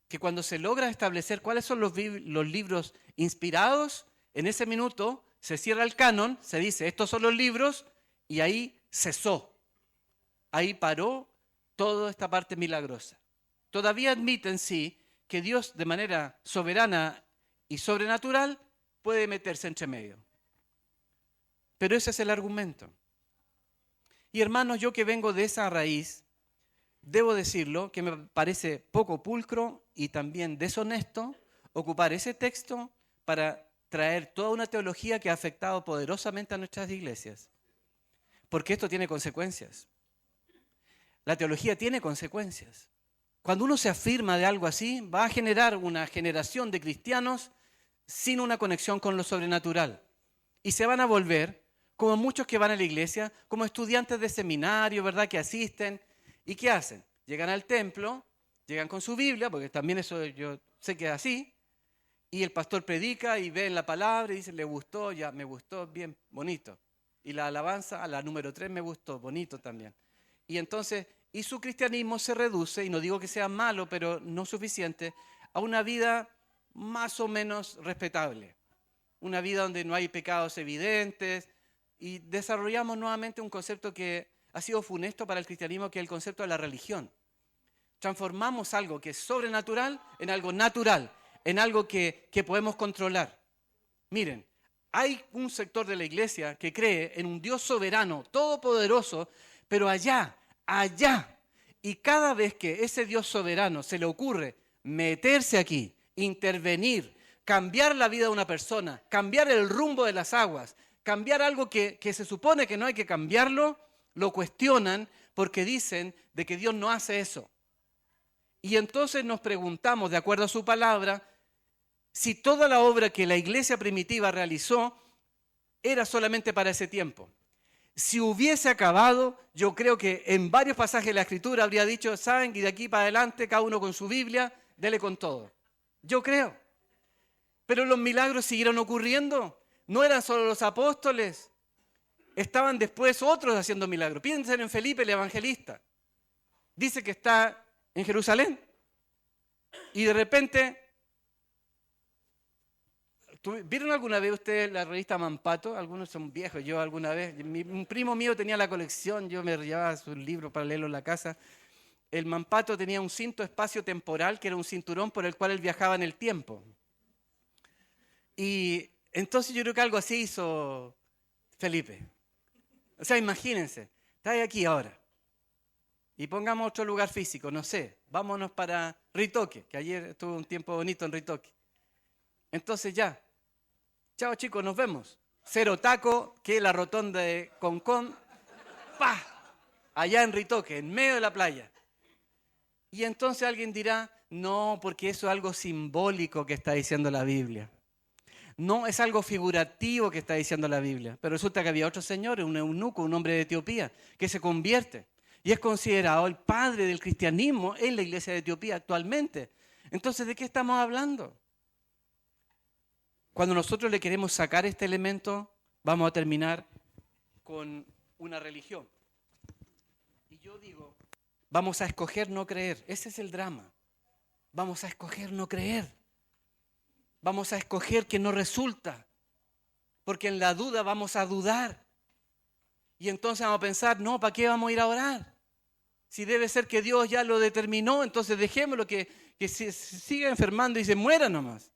Que cuando se logra establecer cuáles son los libros inspirados, en ese minuto se cierra el canon, se dice estos son los libros y ahí cesó. Ahí paró toda esta parte milagrosa. Todavía admiten, sí, que Dios de manera soberana y sobrenatural puede meterse entre medio. Pero ese es el argumento. Y hermanos, yo que vengo de esa raíz, debo decirlo, que me parece poco pulcro y también deshonesto ocupar ese texto para traer toda una teología que ha afectado poderosamente a nuestras iglesias. Porque esto tiene consecuencias. La teología tiene consecuencias. Cuando uno se afirma de algo así, va a generar una generación de cristianos sin una conexión con lo sobrenatural. Y se van a volver, como muchos que van a la iglesia, como estudiantes de seminario, ¿verdad?, que asisten. ¿Y qué hacen? Llegan al templo, llegan con su Biblia, porque también eso yo sé que es así, y el pastor predica y ven la palabra y dice, le gustó, ya me gustó, bien, bonito. Y la alabanza, a la número 3 me gustó, bonito también. Y entonces, y su cristianismo se reduce, y no digo que sea malo, pero no suficiente, a una vida más o menos respetable. Una vida donde no hay pecados evidentes, y desarrollamos nuevamente un concepto que ha sido funesto para el cristianismo, que es el concepto de la religión. Transformamos algo que es sobrenatural en algo natural, en algo que podemos controlar. Miren, hay un sector de la iglesia que cree en un Dios soberano, todopoderoso, pero allá, y cada vez que ese Dios soberano se le ocurre meterse aquí, intervenir, cambiar la vida de una persona, cambiar el rumbo de las aguas, cambiar algo que se supone que no hay que cambiarlo, lo cuestionan porque dicen de que Dios no hace eso. Y entonces nos preguntamos, de acuerdo a su palabra, si toda la obra que la iglesia primitiva realizó era solamente para ese tiempo. Si hubiese acabado, yo creo que en varios pasajes de la Escritura habría dicho, saben, y de aquí para adelante, cada uno con su Biblia, dele con todo. Yo creo. Pero los milagros siguieron ocurriendo. No eran solo los apóstoles. Estaban después otros haciendo milagros. Piensen en Felipe el evangelista. Dice que está en Jerusalén. Y de repente, ¿vieron alguna vez ustedes la revista Mampato? Algunos son viejos, yo alguna vez. Un primo mío tenía la colección, yo me llevaba sus libros para leerlos en la casa. El Mampato tenía un cinto espacio-temporal, que era un cinturón por el cual él viajaba en el tiempo. Y entonces yo creo que algo así hizo Felipe. O sea, imagínense, está aquí ahora. Y pongamos otro lugar físico, no sé, vámonos para Ritoque, que ayer estuve un tiempo bonito en Ritoque. Entonces ya, chao chicos, nos vemos. Cero taco, que la rotonda de Concón, ¡pah! Allá en Ritoque, en medio de la playa. Y entonces alguien dirá, no, porque eso es algo simbólico que está diciendo la Biblia. No, es algo figurativo que está diciendo la Biblia. Pero resulta que había otro señor, un eunuco, un hombre de Etiopía, que se convierte. Y es considerado el padre del cristianismo en la iglesia de Etiopía actualmente. Entonces, ¿de qué estamos hablando? Cuando nosotros le queremos sacar este elemento, vamos a terminar con una religión. Y yo digo, vamos a escoger no creer. Ese es el drama. Vamos a escoger no creer. Vamos a escoger que no resulta. Porque en la duda vamos a dudar. Y entonces vamos a pensar, no, ¿para qué vamos a ir a orar? Si debe ser que Dios ya lo determinó, entonces dejémoslo que se siga enfermando y se muera nomás.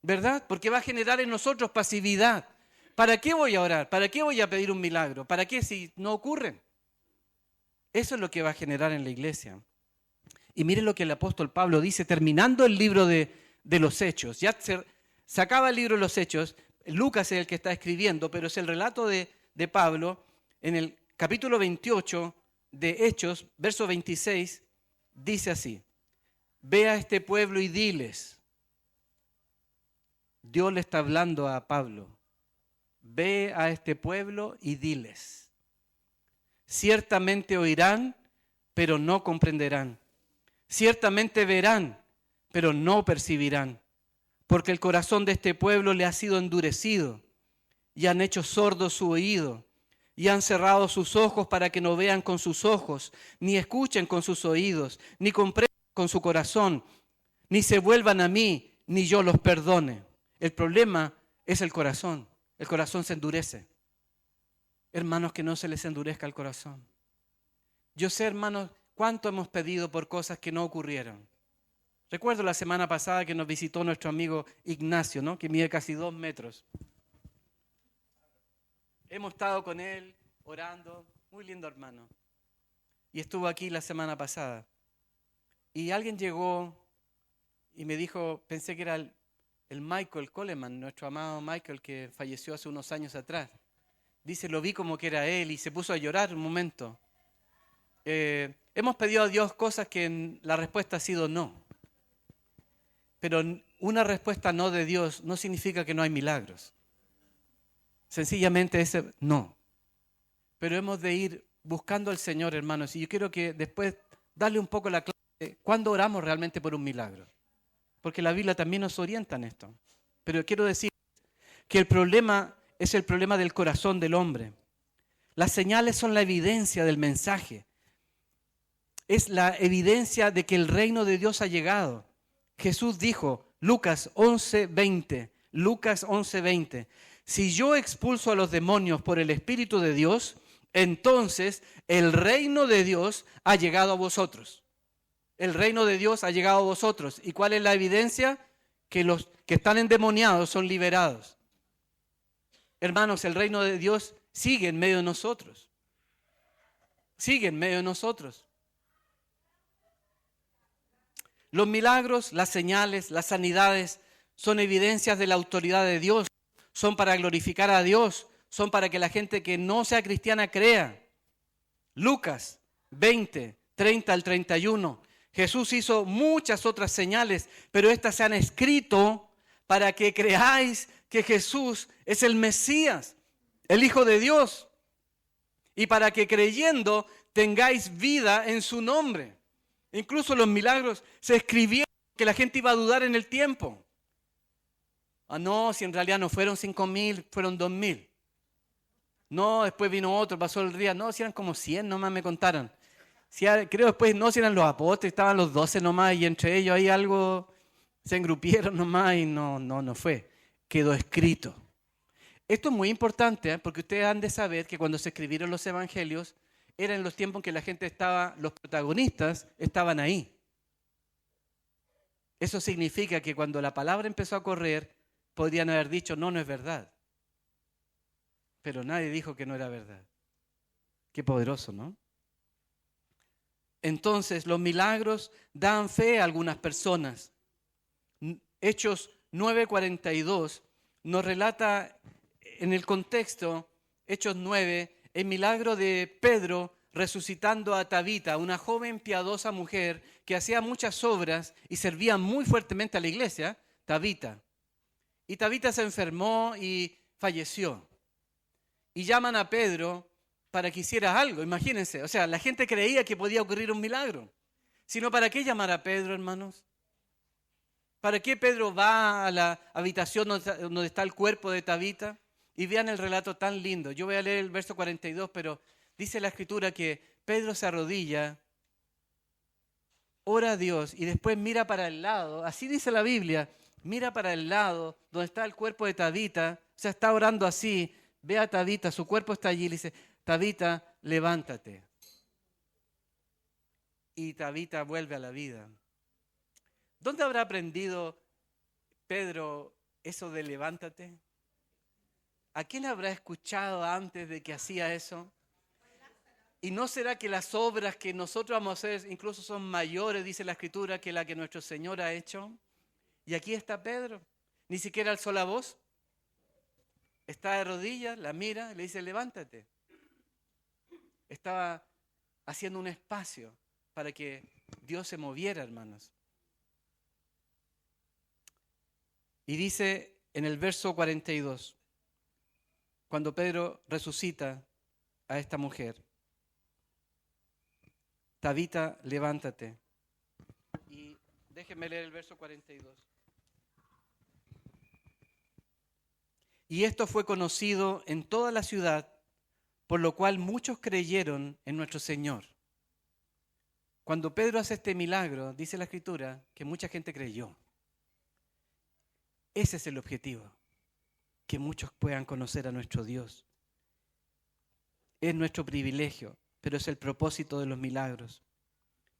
¿Verdad? Porque va a generar en nosotros pasividad. ¿Para qué voy a orar? ¿Para qué voy a pedir un milagro? ¿Para qué si no ocurren? Eso es lo que va a generar en la iglesia. Y miren lo que el apóstol Pablo dice, terminando el libro de los Hechos. Ya se acaba el libro de los Hechos, Lucas es el que está escribiendo, pero es el relato de Pablo en el capítulo 28 de Hechos, verso 26, dice así, ve a este pueblo y diles, Dios le está hablando a Pablo, ve a este pueblo y diles, ciertamente oirán, pero no comprenderán, ciertamente verán, pero no percibirán, porque el corazón de este pueblo le ha sido endurecido y han hecho sordo su oído y han cerrado sus ojos para que no vean con sus ojos, ni escuchen con sus oídos, ni comprendan con su corazón, ni se vuelvan a mí, ni yo los perdone. El problema es el corazón se endurece. Hermanos, que no se les endurezca el corazón. Yo sé, hermanos, cuánto hemos pedido por cosas que no ocurrieron. Recuerdo la semana pasada que nos visitó nuestro amigo Ignacio, ¿no? Que mide casi 2 metros. Hemos estado con él orando, muy lindo hermano. Y estuvo aquí la semana pasada. Y alguien llegó y me dijo, pensé que era el Michael Coleman, nuestro amado Michael que falleció hace unos años atrás. Dice, lo vi como que era él y se puso a llorar un momento. Hemos pedido a Dios cosas que la respuesta ha sido no. Pero una respuesta no de Dios no significa que no hay milagros. Sencillamente ese no. Pero hemos de ir buscando al Señor, hermanos. Y yo quiero que después darle un poco la clave de cuándo oramos realmente por un milagro. Porque la Biblia también nos orienta en esto. Pero quiero decir que el problema es el problema del corazón del hombre. Las señales son la evidencia del mensaje. es la evidencia de que el reino de Dios ha llegado. Jesús dijo, Lucas 11:20, si yo expulso a los demonios por el Espíritu de Dios, entonces el reino de Dios ha llegado a vosotros. El reino de Dios ha llegado a vosotros. ¿Y cuál es la evidencia? Que los que están endemoniados son liberados. Hermanos, el reino de Dios sigue en medio de nosotros. Sigue en medio de nosotros. Los milagros, las señales, las sanidades son evidencias de la autoridad de Dios. Son para glorificar a Dios. Son para que la gente que no sea cristiana crea. Lucas 20:30-31. Jesús hizo muchas otras señales, pero estas se han escrito para que creáis que Jesús es el Mesías, el Hijo de Dios, y para que creyendo tengáis vida en su nombre. Incluso los milagros se escribieron que la gente iba a dudar en el tiempo. Ah, no, si en realidad no fueron 5,000, fueron 2,000. No, después vino otro, pasó el día. No, si eran como 100 nomás me contaron. Creo después, no, si eran los apóstoles, estaban los 12 nomás y entre ellos ahí algo se engrupieron nomás y no fue. Quedó escrito. Esto es muy importante porque ustedes han de saber que cuando se escribieron los evangelios eran los tiempos en que la gente estaba, los protagonistas estaban ahí. Eso significa que cuando la palabra empezó a correr, podrían haber dicho, no es verdad. Pero nadie dijo que no era verdad. Qué poderoso, ¿no? Entonces, los milagros dan fe a algunas personas. Hechos 9:42 nos relata en el contexto, Hechos 9, el milagro de Pedro resucitando a Tabita, una joven piadosa mujer que hacía muchas obras y servía muy fuertemente a la iglesia, Tabita. Y Tabita se enfermó y falleció. Y llaman a Pedro para que hiciera algo, imagínense. O sea, la gente creía que podía ocurrir un milagro. Sino, ¿para qué llamar a Pedro, hermanos? ¿Para qué Pedro va a la habitación donde está el cuerpo de Tabita? Y vean el relato tan lindo. Yo voy a leer el verso 42, pero dice la Escritura que Pedro se arrodilla, ora a Dios y después mira para el lado. Así dice la Biblia, mira para el lado donde está el cuerpo de Tabita. O sea, está orando así, ve a Tabita, su cuerpo está allí y le dice, Tabita, levántate. Y Tabita vuelve a la vida. ¿Dónde habrá aprendido Pedro eso de levántate? ¿A quién habrá escuchado antes de que hacía eso? ¿Y no será que las obras que nosotros vamos a hacer incluso son mayores, dice la Escritura, que la que nuestro Señor ha hecho? Y aquí está Pedro, ni siquiera alzó la voz. Está de rodillas, la mira, le dice, levántate. Estaba haciendo un espacio para que Dios se moviera, hermanos. Y dice en el verso 42, cuando Pedro resucita a esta mujer, Tabita, levántate. Y déjenme leer el verso 42. Y esto fue conocido en toda la ciudad, por lo cual muchos creyeron en nuestro Señor. Cuando Pedro hace este milagro, dice la Escritura, que mucha gente creyó. Ese es el objetivo, que muchos puedan conocer a nuestro Dios. Es nuestro privilegio, pero es el propósito de los milagros.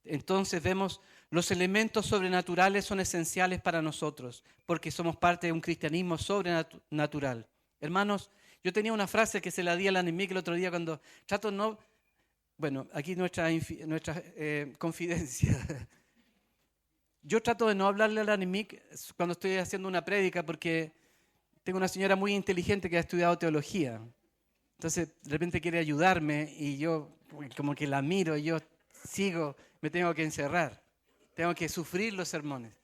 Entonces vemos, los elementos sobrenaturales son esenciales para nosotros, porque somos parte de un cristianismo sobrenatural. Hermanos, yo tenía una frase que se la di a la Animic el otro día cuando trato no... Bueno, aquí nuestra confidencia. Yo trato de no hablarle a la Animic cuando estoy haciendo una prédica porque tengo una señora muy inteligente que ha estudiado teología. Entonces, de repente quiere ayudarme y yo como que la miro y yo sigo, me tengo que encerrar. Tengo que sufrir los sermones.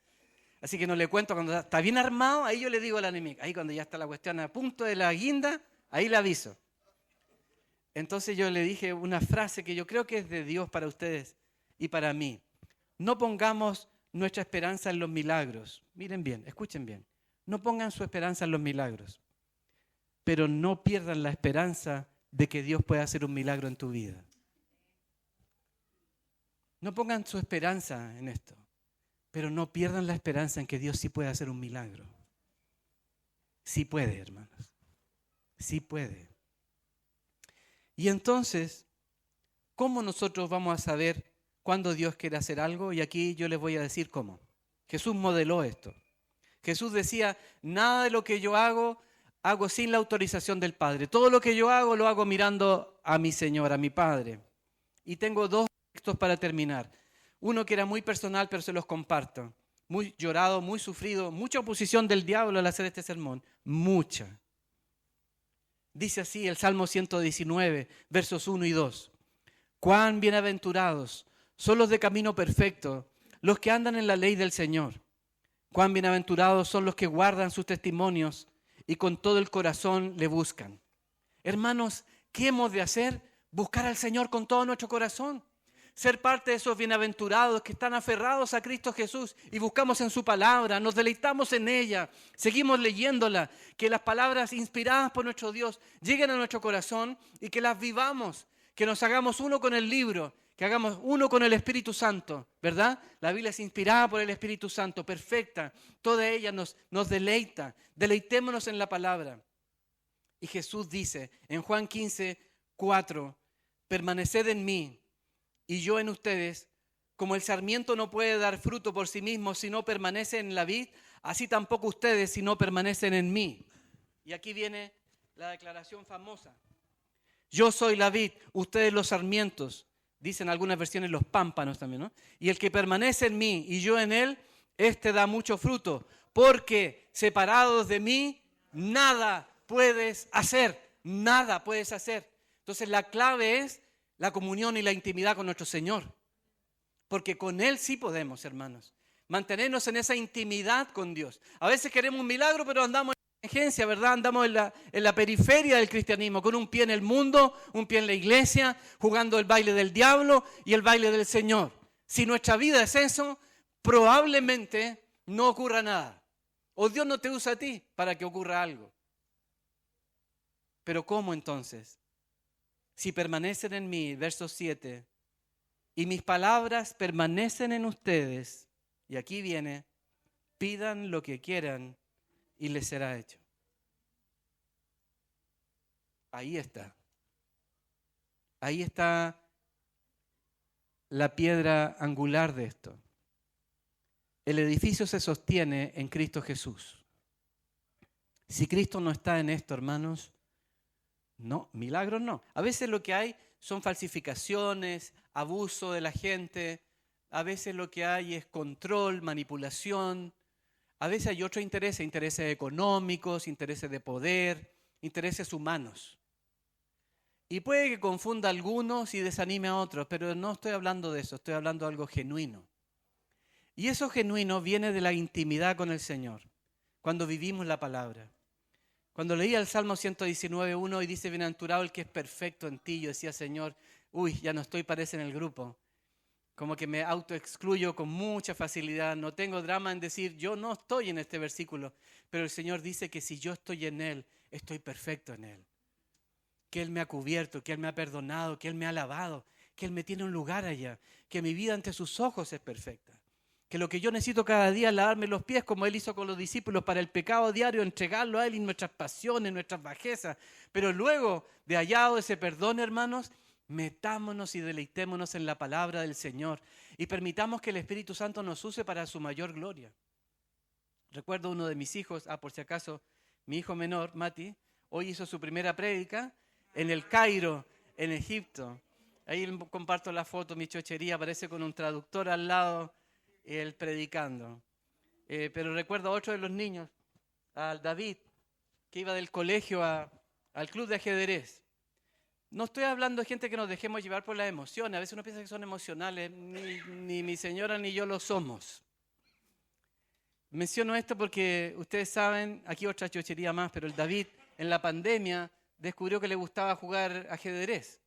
Así que no le cuento cuando está bien armado, ahí yo le digo a la Animic. Ahí cuando ya está la cuestión a punto de la guinda, ahí le aviso. Entonces yo le dije una frase que yo creo que es de Dios para ustedes y para mí. No pongamos nuestra esperanza en los milagros. Miren bien, escuchen bien. No pongan su esperanza en los milagros, pero no pierdan la esperanza de que Dios pueda hacer un milagro en tu vida. No pongan su esperanza en esto, pero no pierdan la esperanza en que Dios sí puede hacer un milagro. Sí puede, hermanos. Sí puede. Y entonces, ¿cómo nosotros vamos a saber cuándo Dios quiere hacer algo? Y aquí yo les voy a decir cómo. Jesús modeló esto. Jesús decía, nada de lo que yo hago sin la autorización del Padre. Todo lo que yo hago lo hago mirando a mi Señor, a mi Padre. Y tengo dos textos para terminar. Uno que era muy personal, pero se los comparto. Muy llorado, muy sufrido, mucha oposición del diablo al hacer este sermón. Mucha. Dice así el Salmo 119, versos 1 y 2. Cuán bienaventurados son los de camino perfecto, los que andan en la ley del Señor. Cuán bienaventurados son los que guardan sus testimonios y con todo el corazón le buscan. Hermanos, ¿qué hemos de hacer? Buscar al Señor con todo nuestro corazón. Ser parte de esos bienaventurados que están aferrados a Cristo Jesús y buscamos en su palabra, nos deleitamos en ella, seguimos leyéndola, que las palabras inspiradas por nuestro Dios lleguen a nuestro corazón y que las vivamos, que nos hagamos uno con el libro, que hagamos uno con el Espíritu Santo, ¿verdad? La Biblia es inspirada por el Espíritu Santo, perfecta, toda ella nos deleita, deleitémonos en la palabra. Y Jesús dice en Juan 15, 4, permaneced en mí y yo en ustedes, como el sarmiento no puede dar fruto por sí mismo si no permanece en la vid, así tampoco ustedes si no permanecen en mí. Y aquí viene la declaración famosa. Yo soy la vid, ustedes los sarmientos. Dicen algunas versiones los pámpanos también, ¿no? Y el que permanece en mí y yo en él, este da mucho fruto, porque separados de mí, nada puedes hacer, nada puedes hacer. Entonces la clave es la comunión y la intimidad con nuestro Señor, porque con Él sí podemos, hermanos, mantenernos en esa intimidad con Dios. A veces queremos un milagro, pero andamos en emergencia, ¿verdad? Andamos en la periferia del cristianismo, con un pie en el mundo, un pie en la iglesia, jugando el baile del diablo y el baile del Señor. Si nuestra vida es eso, probablemente no ocurra nada. O Dios no te usa a ti para que ocurra algo. Pero ¿cómo entonces? Si permanecen en mí, verso 7, y mis palabras permanecen en ustedes, y aquí viene, pidan lo que quieran y les será hecho. Ahí está. Ahí está la piedra angular de esto. El edificio se sostiene en Cristo Jesús. Si Cristo no está en esto, hermanos, no, milagros no. A veces lo que hay son falsificaciones, abuso de la gente. A veces lo que hay es control, manipulación. A veces hay otros intereses económicos, intereses de poder, intereses humanos. Y puede que confunda a algunos y desanime a otros, pero no estoy hablando de eso, estoy hablando de algo genuino. Y eso genuino viene de la intimidad con el Señor, cuando vivimos la palabra. Cuando leía el Salmo 119:1 y dice, bienaventurado el que es perfecto en ti, yo decía, Señor, ya no estoy, parece, en el grupo. Como que me autoexcluyo con mucha facilidad, no tengo drama en decir, yo no estoy en este versículo, pero el Señor dice que si yo estoy en Él, estoy perfecto en Él. Que Él me ha cubierto, que Él me ha perdonado, que Él me ha lavado, que Él me tiene un lugar allá, que mi vida ante sus ojos es perfecta. Que lo que yo necesito cada día es lavarme los pies como Él hizo con los discípulos para el pecado diario, entregarlo a Él y nuestras pasiones, nuestras bajezas. Pero luego de hallado ese perdón, hermanos, metámonos y deleitémonos en la palabra del Señor y permitamos que el Espíritu Santo nos use para su mayor gloria. Recuerdo uno de mis hijos, por si acaso, mi hijo menor, Mati, hoy hizo su primera prédica en el Cairo, en Egipto. Ahí comparto la foto, mi chochería, aparece con un traductor al lado, él predicando. Pero recuerdo a otro de los niños, al David, que iba del colegio al club de ajedrez. No estoy hablando de gente que nos dejemos llevar por las emociones. A veces uno piensa que son emocionales. Ni mi señora ni yo lo somos. Menciono esto porque ustedes saben, aquí otra chochería más, pero el David en la pandemia descubrió que le gustaba jugar ajedrez.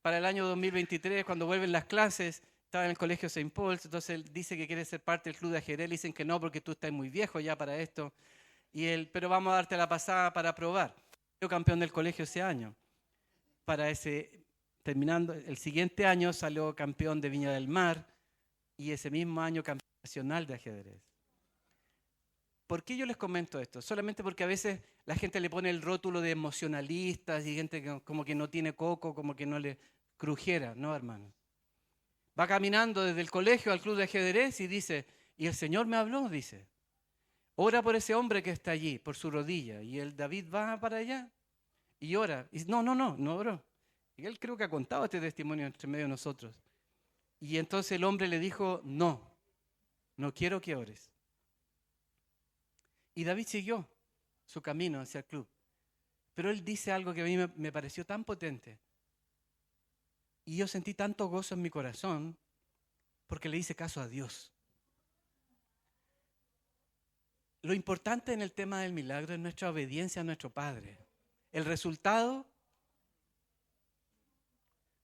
Para el año 2023, cuando vuelven las clases, estaba en el colegio St. Paul's, entonces él dice que quiere ser parte del club de ajedrez. Le dicen que no porque tú estás muy viejo ya para esto. Pero vamos a darte la pasada para probar. Yo campeón del colegio ese año para ese Terminando, el siguiente año salió campeón de Viña del Mar y ese mismo año campeón nacional de ajedrez. ¿Por qué yo les comento esto? Solamente porque a veces la gente le pone el rótulo de emocionalistas y gente que como que no tiene coco, como que no le crujiera. No, hermano. Va caminando desde el colegio al club de ajedrez y dice, y el Señor me habló, dice, ora por ese hombre que está allí, por su rodilla. Y el David va para allá y ora. Y no oró. Y él creo que ha contado este testimonio entre medio de nosotros. Y entonces el hombre le dijo, no quiero que ores. Y David siguió su camino hacia el club. Pero él dice algo que a mí me pareció tan potente. Y yo sentí tanto gozo en mi corazón porque le hice caso a Dios. Lo importante en el tema del milagro es nuestra obediencia a nuestro Padre. El resultado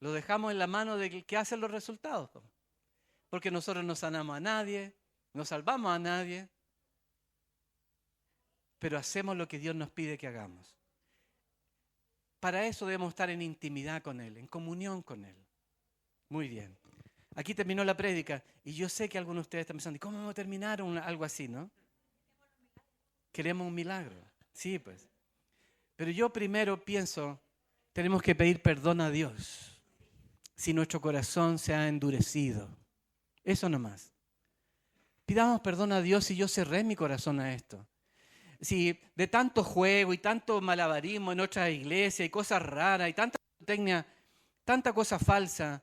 lo dejamos en la mano del que hace los resultados. Porque nosotros no sanamos a nadie, no salvamos a nadie, pero hacemos lo que Dios nos pide que hagamos. Para eso debemos estar en intimidad con Él, en comunión con Él. Muy bien. Aquí terminó la prédica y yo sé que algunos de ustedes están pensando, ¿cómo vamos a terminar algo así, no? Queremos un milagro. Sí, pues. Pero yo primero pienso, tenemos que pedir perdón a Dios si nuestro corazón se ha endurecido. Eso nomás. Pidamos perdón a Dios si yo cerré mi corazón a esto. Si de tanto juego y tanto malabarismo en otras iglesias y cosas raras y tanta técnica, tanta cosa falsa,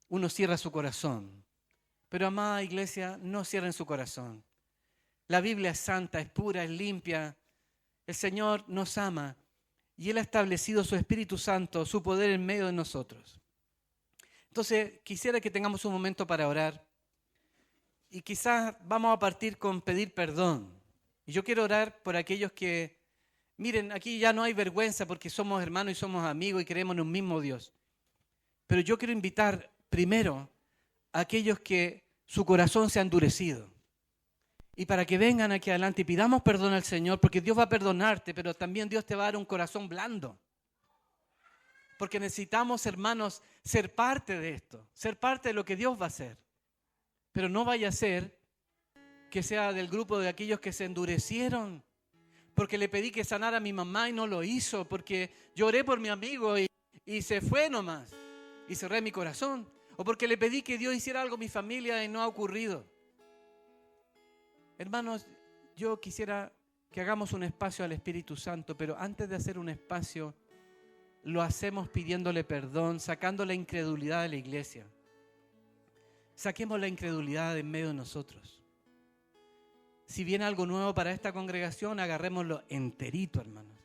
uno cierra su corazón. Pero amada iglesia, no cierren su corazón. La Biblia es santa, es pura, es limpia. El Señor nos ama y Él ha establecido su Espíritu Santo, su poder en medio de nosotros. Entonces, quisiera que tengamos un momento para orar y quizás vamos a partir con pedir perdón. Y yo quiero orar por aquellos que, miren, aquí ya no hay vergüenza porque somos hermanos y somos amigos y creemos en un mismo Dios. Pero yo quiero invitar primero a aquellos que su corazón se ha endurecido. Y para que vengan aquí adelante y pidamos perdón al Señor, porque Dios va a perdonarte, pero también Dios te va a dar un corazón blando. Porque necesitamos, hermanos, ser parte de esto, ser parte de lo que Dios va a hacer. Pero no vaya a ser que sea del grupo de aquellos que se endurecieron, porque le pedí que sanara a mi mamá y no lo hizo, porque lloré por mi amigo y se fue nomás, y cerré mi corazón, o porque le pedí que Dios hiciera algo en mi familia y no ha ocurrido. Hermanos, yo quisiera que hagamos un espacio al Espíritu Santo, pero antes de hacer un espacio, lo hacemos pidiéndole perdón, sacando la incredulidad de la iglesia. Saquemos la incredulidad de en medio de nosotros. Si viene algo nuevo para esta congregación, agarrémoslo enterito, hermanos.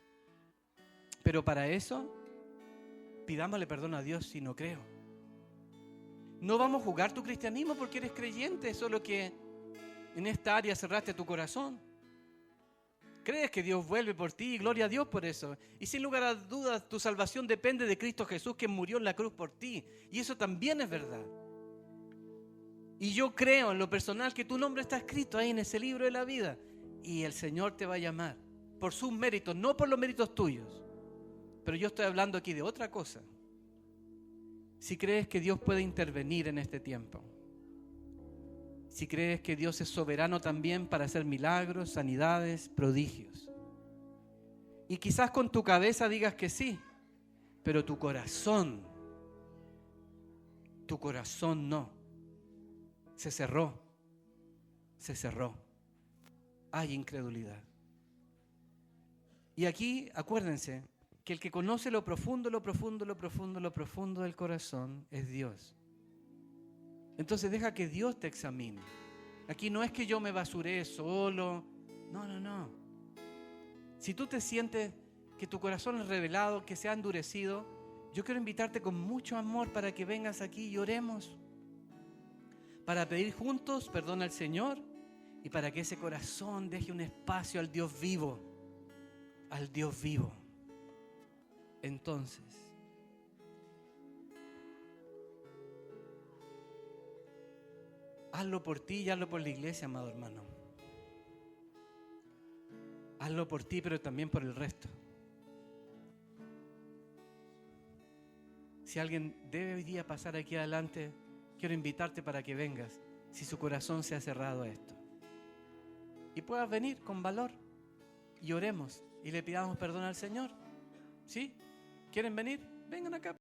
Pero para eso, pidámosle perdón a Dios si no creo. No vamos a jugar tu cristianismo porque eres creyente, solo que en esta área cerraste tu corazón. Crees que Dios vuelve por ti y gloria a Dios por eso. Y sin lugar a dudas, tu salvación depende de Cristo Jesús, que murió en la cruz por ti. Y eso también es verdad. Y yo creo en lo personal que tu nombre está escrito ahí en ese libro de la vida. Y el Señor te va a llamar por sus méritos, no por los méritos tuyos. Pero yo estoy hablando aquí de otra cosa. Si crees que Dios puede intervenir en este tiempo. Si crees que Dios es soberano también para hacer milagros, sanidades, prodigios. Y quizás con tu cabeza digas que sí, pero tu corazón no. Se cerró. Hay incredulidad. Y aquí, acuérdense, que el que conoce lo profundo del corazón es Dios. Entonces deja que Dios te examine. Aquí no es que yo me basuré solo. No. Si tú te sientes que tu corazón es revelado, que se ha endurecido, yo quiero invitarte con mucho amor para que vengas aquí y oremos. Para pedir juntos perdón al Señor y para que ese corazón deje un espacio al Dios vivo. Al Dios vivo. Entonces, hazlo por ti y hazlo por la iglesia, amado hermano. Hazlo por ti, pero también por el resto. Si alguien debe hoy día pasar aquí adelante, quiero invitarte para que vengas, si su corazón se ha cerrado a esto. Y puedas venir con valor y oremos y le pidamos perdón al Señor. ¿Sí? ¿Quieren venir? Vengan acá.